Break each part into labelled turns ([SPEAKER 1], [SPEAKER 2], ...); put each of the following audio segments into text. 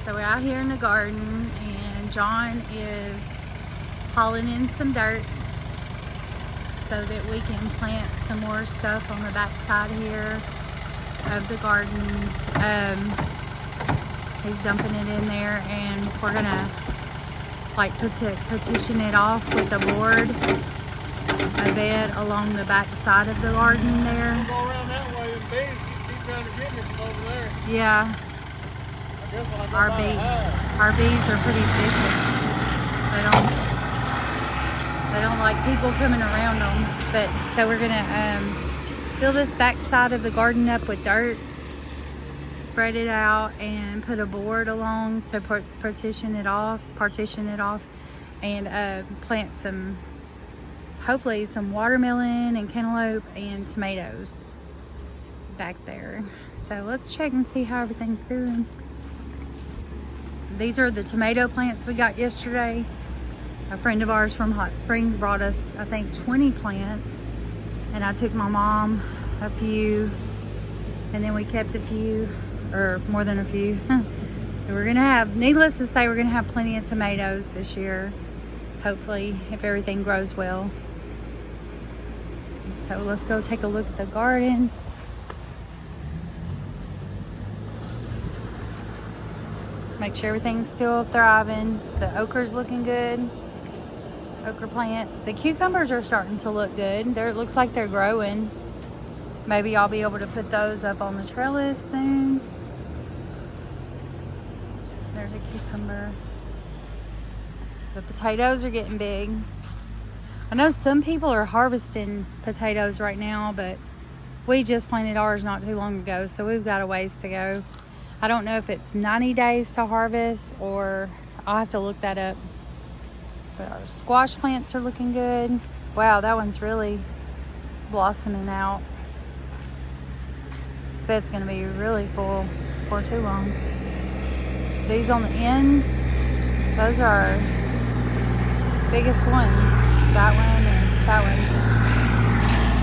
[SPEAKER 1] So we're out here in the garden and John is hauling in some dirt so that we can plant some more stuff on the back side here of the garden. He's dumping it in there and we're gonna like petition it off with a board, a bed along the back side of the garden there.
[SPEAKER 2] I'll go around that way and bees keep trying to get me from over there.
[SPEAKER 1] Yeah.
[SPEAKER 2] I guess when I go
[SPEAKER 1] Our
[SPEAKER 2] by the house.
[SPEAKER 1] our bees are pretty vicious. They don't like people coming around them. But so we're gonna fill this back side of the garden up with dirt, spread it out, and put a board along to partition it off, and plant some, hopefully some watermelon and cantaloupe and tomatoes back there. So let's check and see how everything's doing. These are the tomato plants we got yesterday. A friend of ours from Hot Springs brought us, I think, 20 plants. And I took my mom a few, and then we kept a few, or more than a few. So we're gonna have, needless to say, we're gonna have plenty of tomatoes this year. Hopefully, if everything grows well. So let's go take a look at the garden. Make sure everything's still thriving. The okra's looking good. Okra plants. The cucumbers are starting to look good. It looks like they're growing. Maybe I'll be able to put those up on the trellis soon. There's a cucumber. The potatoes are getting big. I know some people are harvesting potatoes right now, but we just planted ours not too long ago, so we've got a ways to go. I don't know if it's 90 days to harvest, or I'll have to look that up. But our squash plants are looking good. Wow, that one's really blossoming out. This bed's gonna be really full before too long. These on the end, those are our biggest ones. That one and that one.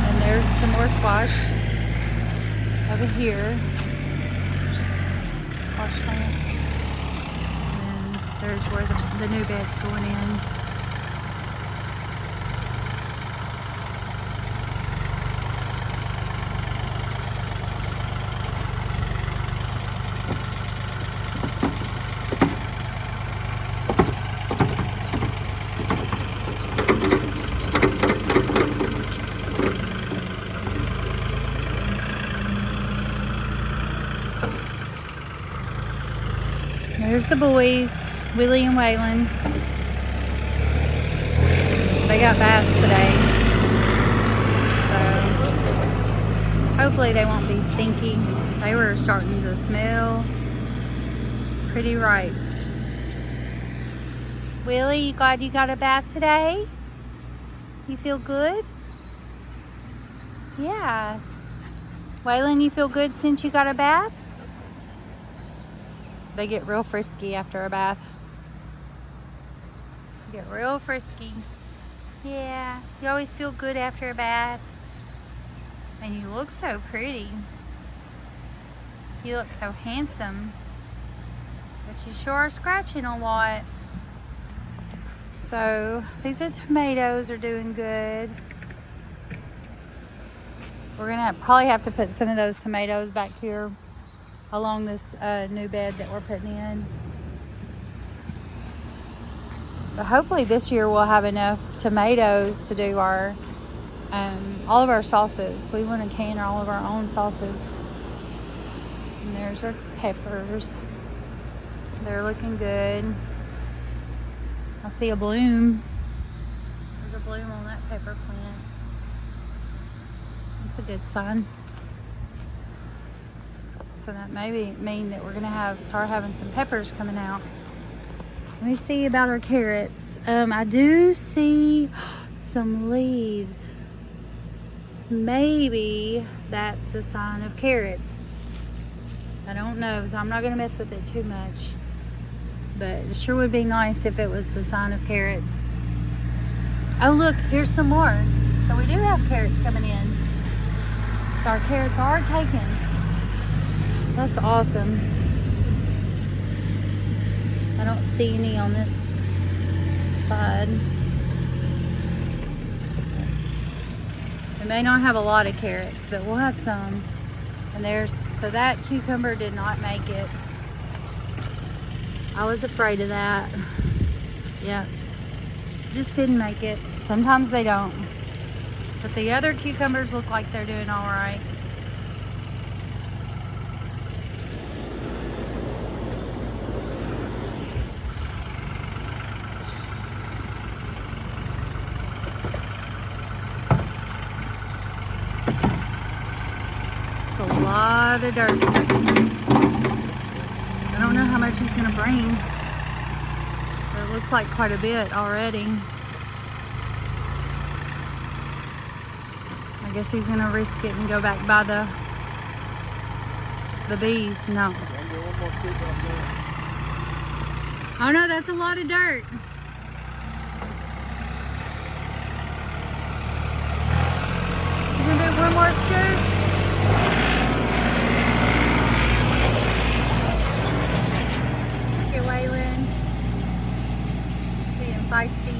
[SPEAKER 1] And there's some more squash over here. Squash plants. And then there's where the new bed's going in. There's the boys, Willie and Waylon. They got baths today, so hopefully they won't be stinky. They were starting to smell pretty ripe. Willie, you glad you got a bath today? You feel good? Yeah. Waylon, you feel good since you got a bath? They get real frisky after a bath. Get real frisky. Yeah, you always feel good after a bath. And you look so pretty. You look so handsome. But you sure are scratching a lot. So, these are tomatoes are doing good. We're gonna probably have to put some of those tomatoes back here along this new bed that we're putting in. But hopefully this year we'll have enough tomatoes to do our all of our sauces. We want to can all of our own sauces. And there's our peppers. They're looking good. I see a bloom. There's a bloom on that pepper plant. That's a good sign. So that may mean that we're gonna start having some peppers coming out. Let me see about our carrots. I do see some leaves. Maybe that's the sign of carrots. I don't know, so I'm not gonna mess with it too much. But it sure would be nice if it was the sign of carrots. Oh look, here's some more. So we do have carrots coming in. So our carrots are taken. That's awesome. I don't see any on this side. We may not have a lot of carrots, but we'll have some. And so that cucumber did not make it. I was afraid of that. Yeah, just didn't make it. Sometimes they don't. But the other cucumbers look like they're doing all right. It's a lot of dirt. I don't know how much he's gonna bring. But it looks like quite a bit already. I guess he's gonna risk it and go back by the bees. No. Oh no, that's a lot of dirt. You gonna do one more scoop? Look at Waylon. Being feisty.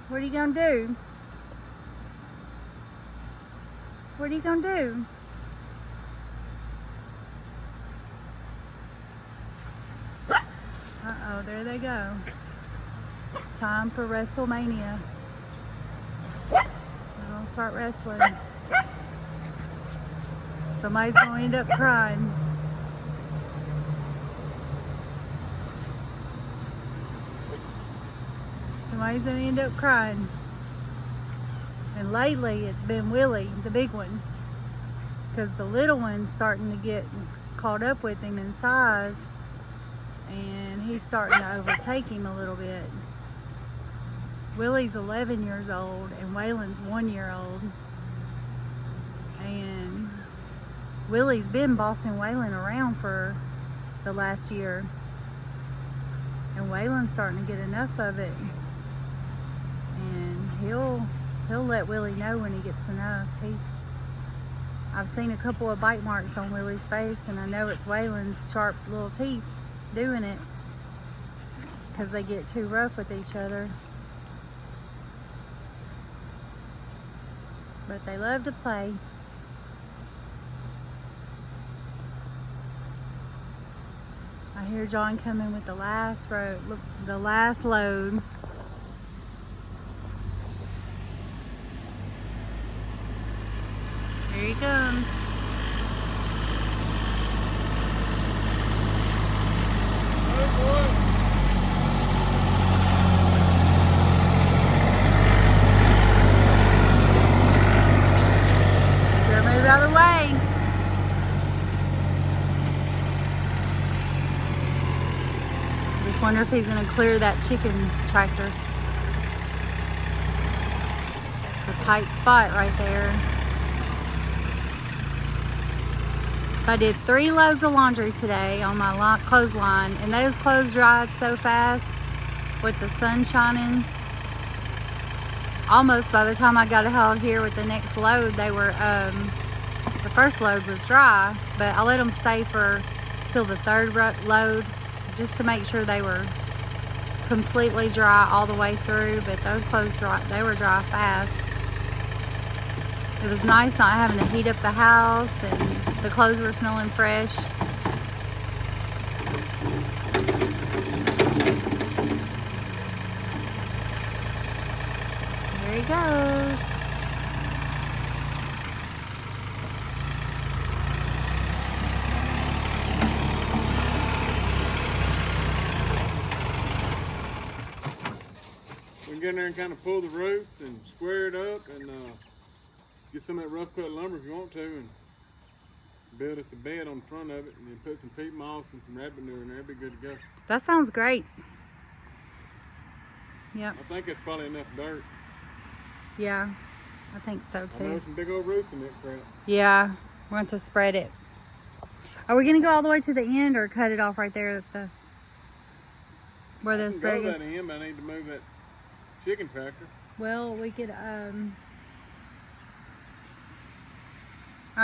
[SPEAKER 1] What are you gonna do? What are you gonna do? Uh-oh, there they go. Time for WrestleMania. We're gonna start wrestling. Somebody's gonna end up crying. Somebody's gonna end up crying. And lately it's been Willie, the big one, because the little one's starting to get caught up with him in size, and he's starting to overtake him a little bit. Willie's 11 years old and Waylon's 1 year old, and Willie's been bossing Waylon around for the last year, and Waylon's starting to get enough of it. And he'll let Willie know when he gets enough. I've seen a couple of bite marks on Willie's face, and I know it's Waylon's sharp little teeth doing it, because they get too rough with each other. But they love to play. I hear John coming with the last road, look, the last load. Here he comes. Better move out of the way. Just wonder if he's gonna clear that chicken tractor. It's a tight spot right there. I did 3 loads of laundry today on my clothesline, and those clothes dried so fast with the sun shining. Almost by the time I got out here with the next load, they were, the first load was dry, but I let them stay till the third load just to make sure they were completely dry all the way through. But those clothes they were dry fast. It was nice not having to heat up the house, and the clothes were smelling fresh. There he goes.
[SPEAKER 2] We can get in there and kind of pull the roots and square it up, and get some of that rough cut lumber if you want to, and build us a bed on the front of it, and then put some peat moss and some rabbit manure in there. It'd be good to go.
[SPEAKER 1] That sounds great. Yep.
[SPEAKER 2] I think that's probably enough dirt.
[SPEAKER 1] Yeah, I think so
[SPEAKER 2] I know
[SPEAKER 1] too.
[SPEAKER 2] there's some big old roots in that crap.
[SPEAKER 1] Yeah, we're going to spread it. Are we gonna go all the way to the end or cut it off right there at the where
[SPEAKER 2] I
[SPEAKER 1] the
[SPEAKER 2] can go
[SPEAKER 1] asparagus?
[SPEAKER 2] that end, but I need to move that chicken tractor.
[SPEAKER 1] Well, we could I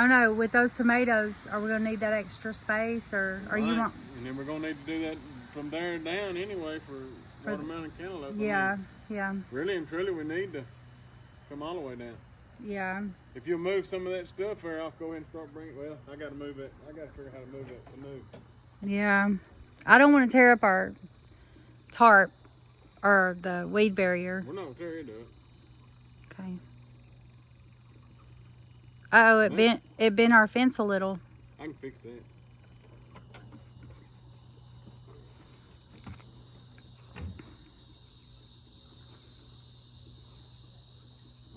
[SPEAKER 1] don't know, with those tomatoes, are we gonna need that extra space or are you
[SPEAKER 2] Right.
[SPEAKER 1] want
[SPEAKER 2] And then we're gonna need to do that from there down anyway for watermelon and cantaloupe.
[SPEAKER 1] yeah, yeah,
[SPEAKER 2] Really and truly, we need to come all the way down.
[SPEAKER 1] yeah.
[SPEAKER 2] If you'll move some of that stuff there, I'll go ahead and start bringing. Well, I got to move it. I got to figure out how to move that canoe.
[SPEAKER 1] Yeah. I don't want to tear up our tarp or the weed barrier.
[SPEAKER 2] We're not tear into it.
[SPEAKER 1] Okay. Oh, it bent our fence a little.
[SPEAKER 2] I can fix that.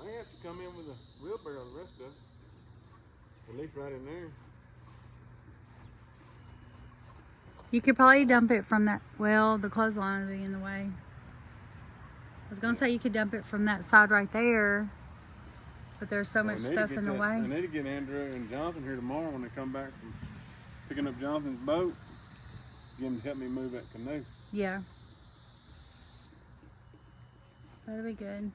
[SPEAKER 2] I have to come in with a wheelbarrow the rest of it. At least right in there.
[SPEAKER 1] You could probably dump it from that. Well, the clothesline would be in the way. I was gonna say you could dump it from that side right there, but there's so much stuff in the way.
[SPEAKER 2] I need to get Andrew and Jonathan here tomorrow when they come back from picking up Jonathan's boat. Get them to help me move that canoe.
[SPEAKER 1] Yeah. That'll be good.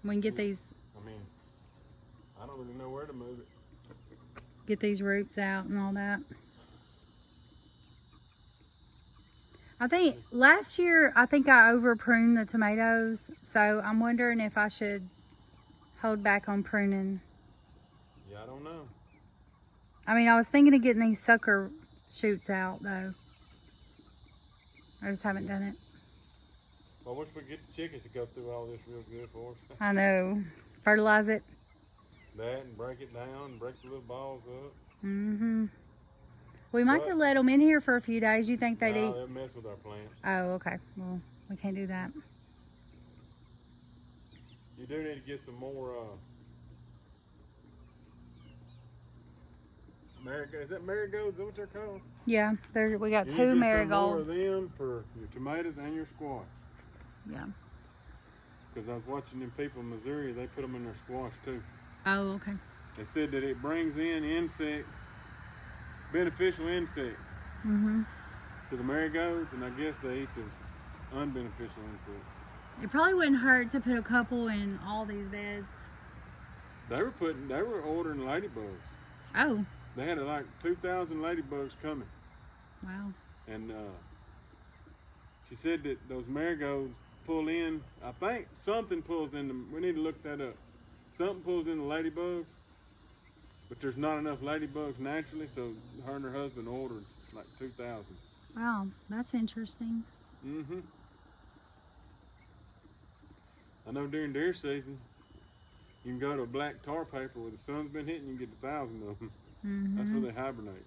[SPEAKER 1] We can get these
[SPEAKER 2] I mean, I don't really know where to move it.
[SPEAKER 1] get these roots out and all that. I think last year I over pruned the tomatoes, so I'm wondering if I should hold back on pruning.
[SPEAKER 2] Yeah, I don't know.
[SPEAKER 1] I mean, I was thinking of getting these sucker shoots out though. I just haven't done it.
[SPEAKER 2] Well, once we get the chickens to go through all this real good for us.
[SPEAKER 1] I know. Fertilize it.
[SPEAKER 2] That and break it down and break the little balls up.
[SPEAKER 1] Mm-hmm. We might
[SPEAKER 2] What?
[SPEAKER 1] could let them in here for a few days. You think they'd
[SPEAKER 2] No,
[SPEAKER 1] eat?
[SPEAKER 2] they'll mess with our plants.
[SPEAKER 1] Oh, okay. Well, we can't do that.
[SPEAKER 2] You do need to get some more is that marigolds? Is that what they're called?
[SPEAKER 1] Yeah, we got
[SPEAKER 2] You need to
[SPEAKER 1] two
[SPEAKER 2] get
[SPEAKER 1] marigolds.
[SPEAKER 2] some more of them for your tomatoes and your squash.
[SPEAKER 1] Yeah.
[SPEAKER 2] Because I was watching them people in Missouri, they put them in their squash too.
[SPEAKER 1] Oh, okay.
[SPEAKER 2] They said that it brings in insects, beneficial insects,
[SPEAKER 1] Mm-hmm.
[SPEAKER 2] to the marigolds, and I guess they eat the unbeneficial insects.
[SPEAKER 1] It probably wouldn't hurt to put a couple in all these beds.
[SPEAKER 2] They were ordering ladybugs.
[SPEAKER 1] Oh,
[SPEAKER 2] They had like 2,000 ladybugs coming,
[SPEAKER 1] wow.
[SPEAKER 2] and she said that those marigolds pull in. I think something pulls in them. We need to look that up. Something pulls in the ladybugs, but there's not enough ladybugs naturally, so her and her husband ordered like 2,000.
[SPEAKER 1] Wow, that's interesting.
[SPEAKER 2] Mm-hmm. I know during deer season, you can go to a black tar paper where the sun's been hitting, you can get 1,000 of them.
[SPEAKER 1] Mm-hmm.
[SPEAKER 2] That's where they hibernate.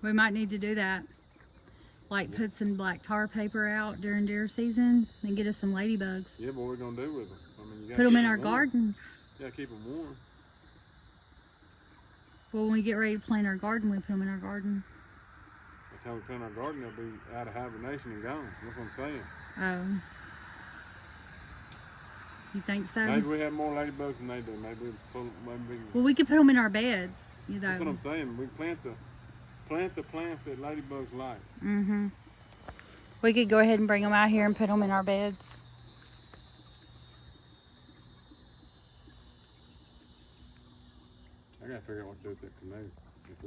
[SPEAKER 1] We might need to do that. Like put some black tar paper out during deer season and get us some ladybugs.
[SPEAKER 2] Yeah, but what are we gonna do with them? I mean, you
[SPEAKER 1] Put them in our garden.
[SPEAKER 2] You gotta keep them warm.
[SPEAKER 1] Well, when we get ready to plant our garden, we put them in our garden.
[SPEAKER 2] By the time we plant our garden, they'll be out of hibernation and gone. That's what I'm saying.
[SPEAKER 1] Oh. You think so?
[SPEAKER 2] Maybe we have more ladybugs than they do. Maybe
[SPEAKER 1] Well, we could put them in our beds. You know.
[SPEAKER 2] that's what I'm saying. We plant the plants that ladybugs like.
[SPEAKER 1] Mm-hmm. We could go ahead and bring them out here and put them in our beds.
[SPEAKER 2] I gotta figure out what to do with that canoe. If we